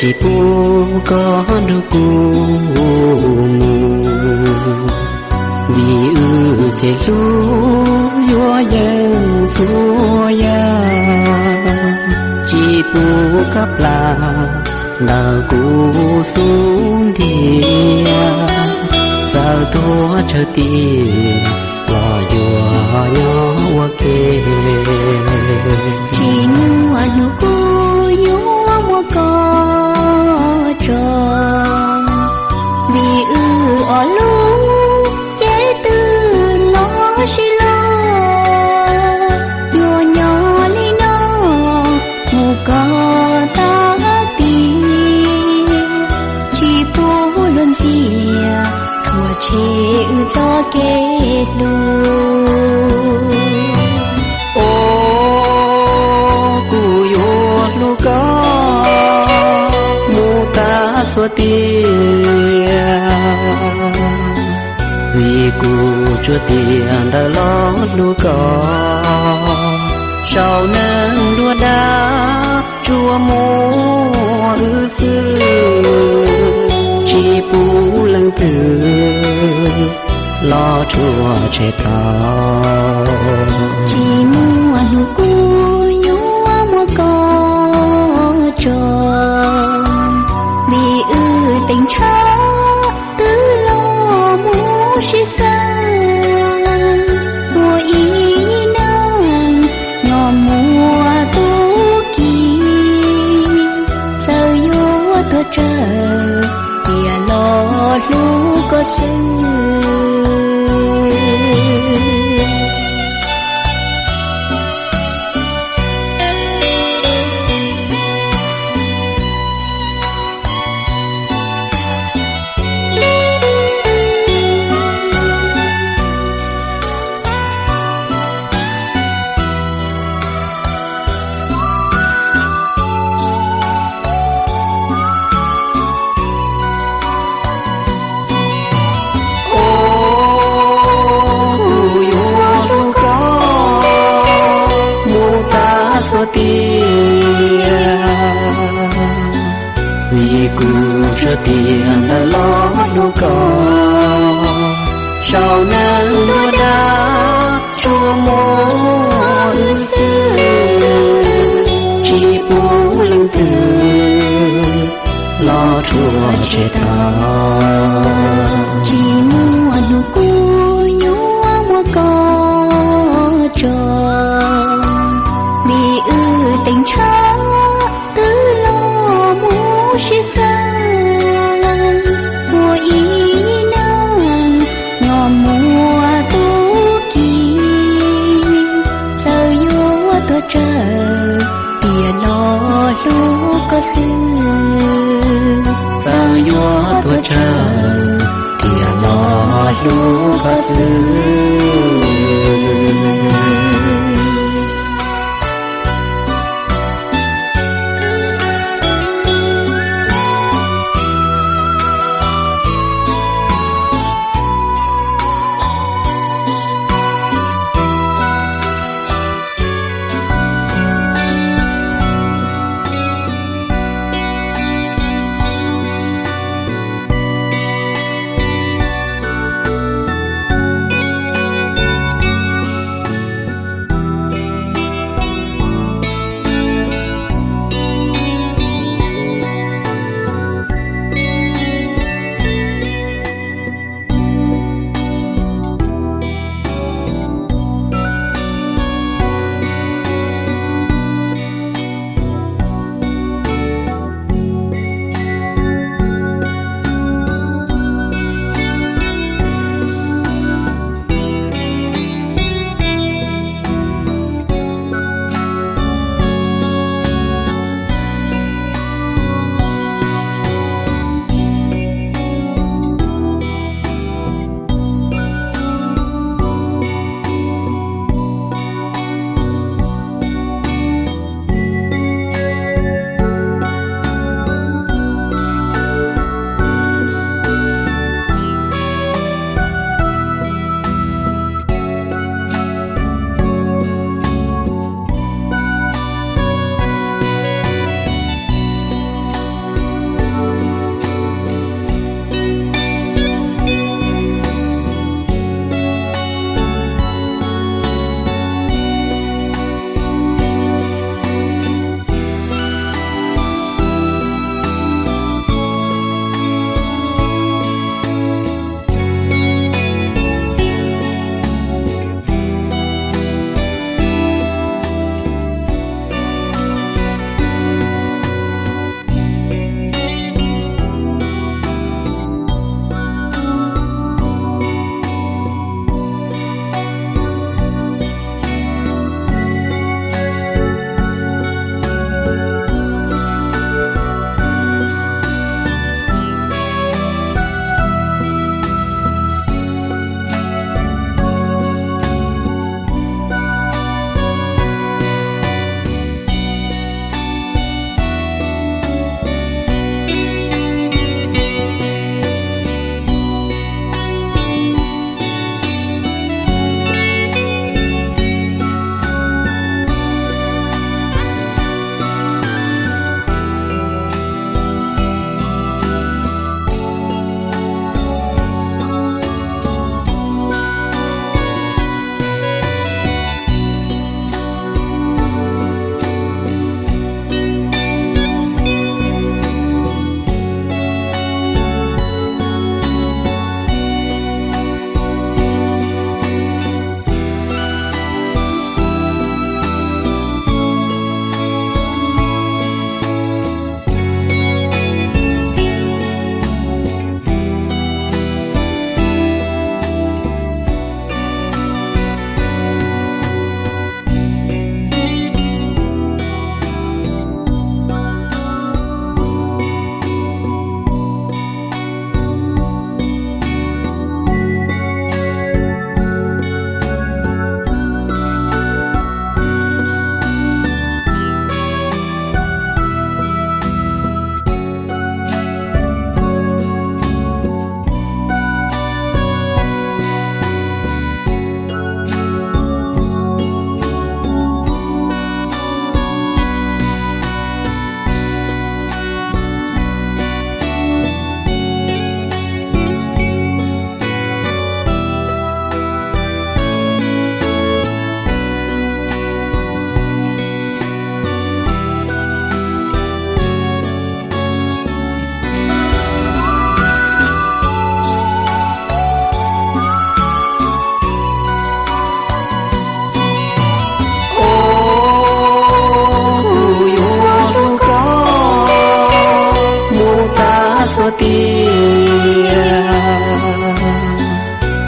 chỉ bu có được cu vì thế lu yo yang chua ya chỉ bu cắp là đào cu xuống thia giờ thua chờ tiền lo yo nhỏ kê chỉ mua nụ cu yo mua có tròn vì ở lúc chế tư nó xí lo yo nhỏ li nó mua có ta ti chỉ bu luôn kia thua chế cho kê lu xóa tiền vì cụ chúa tiền đã lo lu có sau nâng đua đá chúa mua ư sư chỉ bù lăng tử lo chúa trẻ thao chỉ mua nụ cu nhúa mua có tròn vì tình cha tứ lo mu shi sang mùa ý nắng nhỏ mùa tu kỳ sao yo thơ chờ bia lo lu có sư vì cụ cho tiền đã lo lu có sau nắng đua đá chúa mua ư sư chỉ bù lăng tử lo chúa trẻ thao chỉ mua nụ cu nhúa mua có tròn vì tình cha tứ lo mu shi sang mùa ý nắng nhỏ mùa tu kỳ sao yo thơ chờ bia lo lu có sư sao yo thơ chờ bia lo lu có sư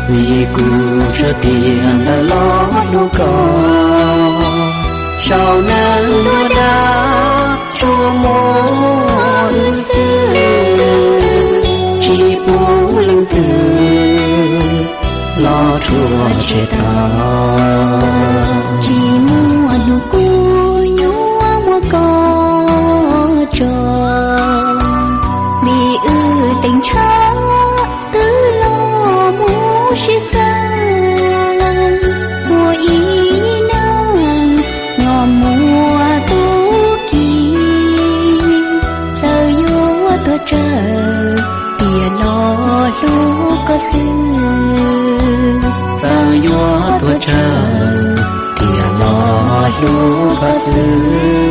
vì cụ cho tiền đã lo đủ có sau nắng lúa đá chua mùa xưa chỉ bù lưng từ lo chua chế thao chỉ mua nụ cu nhua mua có trò vì tình cha tứ lo mua xí sang mùa ý nắng nhỏ mùa tu kỳ giờ vô tôi chờ bìa lo lu có sư giờ vô tôi chờ bìa lo lu có sư